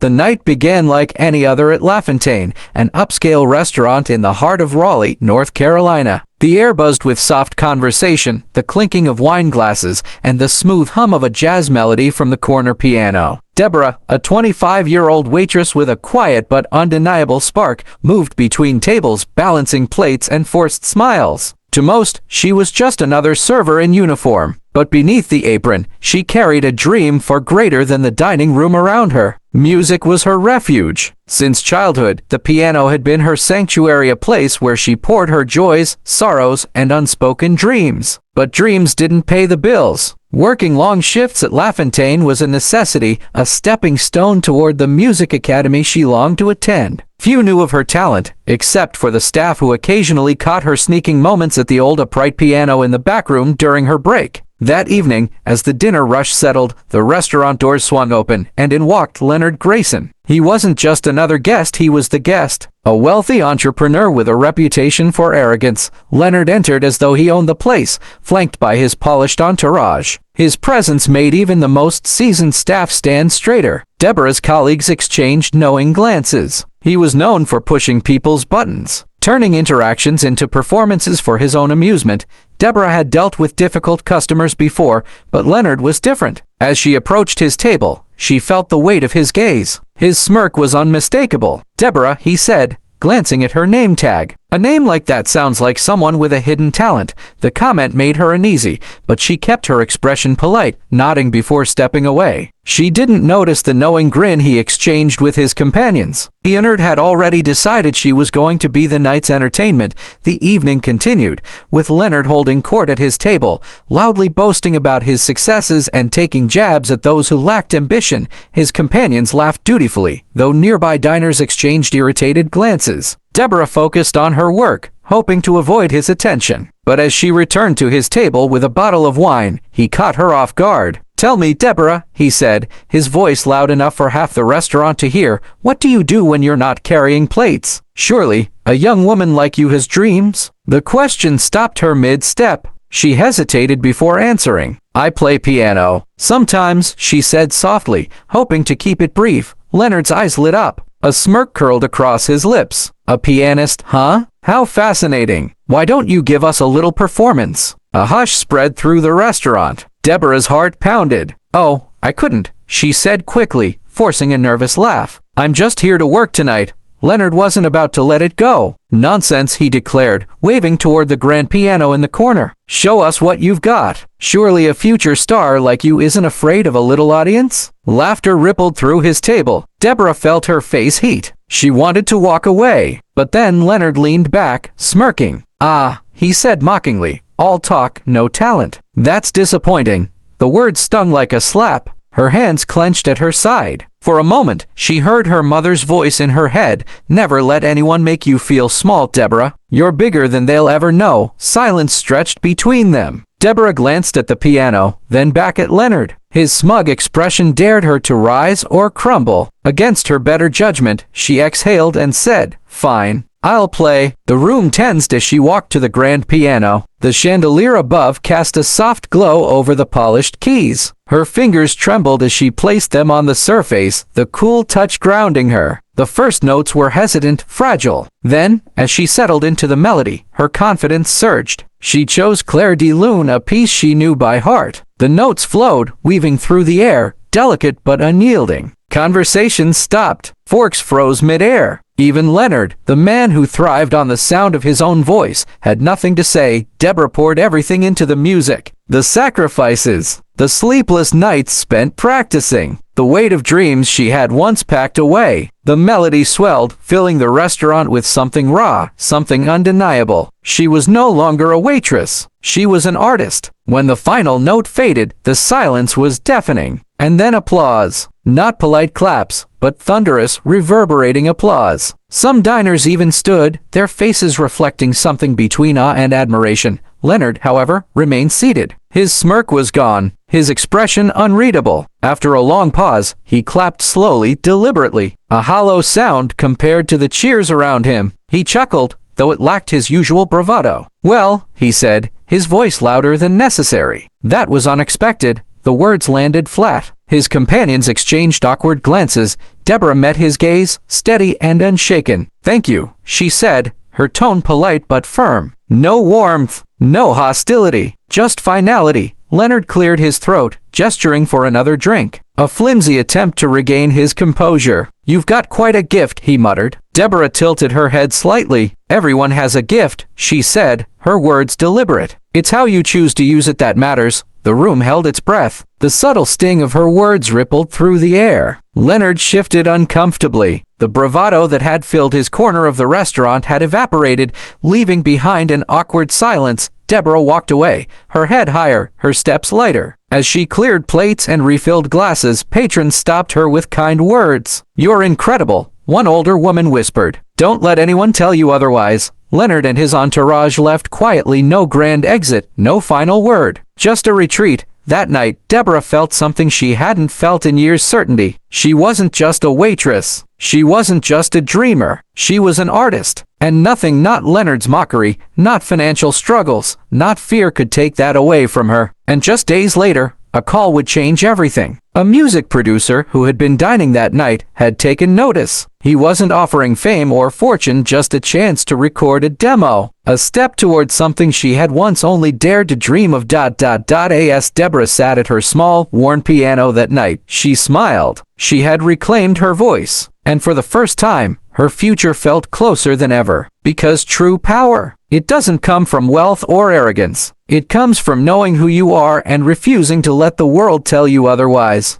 The night began like any other at LaFontaine, an upscale restaurant in the heart of Raleigh, North Carolina. The air buzzed with soft conversation, the clinking of wine glasses, and the smooth hum of a jazz melody from the corner piano. Deborah, a 25-year-old waitress with a quiet but undeniable spark, moved between tables, balancing plates and forced smiles. To most, she was just another server in uniform. But beneath the apron, she carried a dream far greater than the dining room around her. Music was her refuge. Since childhood, the piano had been her sanctuary, a place where she poured her joys, sorrows, and unspoken dreams. But dreams didn't pay the bills. Working long shifts at LaFontaine was a necessity, a stepping stone toward the music academy she longed to attend. Few knew of her talent, except for the staff who occasionally caught her sneaking moments at the old upright piano in the back room during her break. That evening, as the dinner rush settled, the restaurant doors swung open, and in walked Leonard Grayson. He wasn't just another guest, he was the guest. A wealthy entrepreneur with a reputation for arrogance, Leonard entered as though he owned the place, flanked by his polished entourage. His presence made even the most seasoned staff stand straighter. Deborah's colleagues exchanged knowing glances. He was known for pushing people's buttons, turning interactions into performances for his own amusement. Deborah had dealt with difficult customers before, but Leonard was different. As she approached his table, she felt the weight of his gaze. His smirk was unmistakable. "Deborah," he said, glancing at her name tag. "A name like that sounds like someone with a hidden talent." The comment made her uneasy, but she kept her expression polite, nodding before stepping away. She didn't notice the knowing grin he exchanged with his companions. Leonard had already decided she was going to be the night's entertainment. The evening continued, with Leonard holding court at his table, loudly boasting about his successes and taking jabs at those who lacked ambition. His companions laughed dutifully, though nearby diners exchanged irritated glances. Deborah focused on her work, hoping to avoid his attention. But as she returned to his table with a bottle of wine, he caught her off guard. "Tell me, Deborah," he said, his voice loud enough for half the restaurant to hear, "what do you do when you're not carrying plates? Surely, a young woman like you has dreams?" The question stopped her mid-step. She hesitated before answering. "I play piano. Sometimes," she said softly, hoping to keep it brief. Leonard's eyes lit up. A smirk curled across his lips. "A pianist, huh? How fascinating. Why don't you give us a little performance?" A hush spread through the restaurant. Deborah's heart pounded. "Oh, I couldn't," she said quickly, forcing a nervous laugh. "I'm just here to work tonight." Leonard wasn't about to let it go. "Nonsense," he declared, waving toward the grand piano in the corner. "Show us what you've got. Surely a future star like you isn't afraid of a little audience?" Laughter rippled through his table. Deborah felt her face heat. She wanted to walk away, but then Leonard leaned back, smirking. "Ah," he said mockingly, "all talk, no talent. That's disappointing." The words stung like a slap. Her hands clenched at her side. For a moment, she heard her mother's voice in her head. "Never let anyone make you feel small, Deborah. You're bigger than they'll ever know." Silence stretched between them. Deborah glanced at the piano, then back at Leonard. His smug expression dared her to rise or crumble. Against her better judgment, she exhaled and said, "Fine. I'll play." The room tensed as she walked to the grand piano. The chandelier above cast a soft glow over the polished keys. Her fingers trembled as she placed them on the surface, the cool touch grounding her. The first notes were hesitant, fragile. Then, as she settled into the melody, her confidence surged. She chose Clair de Lune, a piece she knew by heart. The notes flowed, weaving through the air, delicate but unyielding. Conversation stopped. Forks froze mid-air. Even Leonard, the man who thrived on the sound of his own voice, had nothing to say. Deborah poured everything into the music. The sacrifices, the sleepless nights spent practicing, the weight of dreams she had once packed away. The melody swelled, filling the restaurant with something raw, something undeniable. She was no longer a waitress. She was an artist. When the final note faded, the silence was deafening. And then applause. Not polite claps, but thunderous, reverberating applause. Some diners even stood, their faces reflecting something between awe and admiration. Leonard, however, remained seated. His smirk was gone, his expression unreadable. After a long pause, he clapped slowly, deliberately, a hollow sound compared to the cheers around him. He chuckled, though it lacked his usual bravado. "Well," he said, his voice louder than necessary. "That was unexpected." The words landed flat. His companions exchanged awkward glances. Deborah met his gaze, steady and unshaken. "Thank you," she said, her tone polite but firm. No warmth, no hostility, just finality. Leonard cleared his throat, gesturing for another drink. A flimsy attempt to regain his composure. "You've got quite a gift," he muttered. Deborah tilted her head slightly. "Everyone has a gift," she said, her words deliberate. "It's how you choose to use it that matters." The room held its breath. The subtle sting of her words rippled through the air. Leonard shifted uncomfortably. The bravado that had filled his corner of the restaurant had evaporated, leaving behind an awkward silence. Deborah walked away, her head higher, her steps lighter. As she cleared plates and refilled glasses, patrons stopped her with kind words. "You're incredible," one older woman whispered. "Don't let anyone tell you otherwise." Leonard and his entourage left quietly, no grand exit, no final word, just a retreat. That night, Deborah felt something she hadn't felt in years: certainty. She wasn't just a waitress. She wasn't just a dreamer. She was an artist. And nothing, not Leonard's mockery, not financial struggles, not fear could take that away from her. And just days later, a call would change everything. A music producer who had been dining that night had taken notice. He wasn't offering fame or fortune, just a chance to record a demo. A step toward something she had once only dared to dream of. As Deborah sat at her small, worn piano that night, she smiled. She had reclaimed her voice. And for the first time, her future felt closer than ever. Because true power, it doesn't come from wealth or arrogance. It comes from knowing who you are and refusing to let the world tell you otherwise.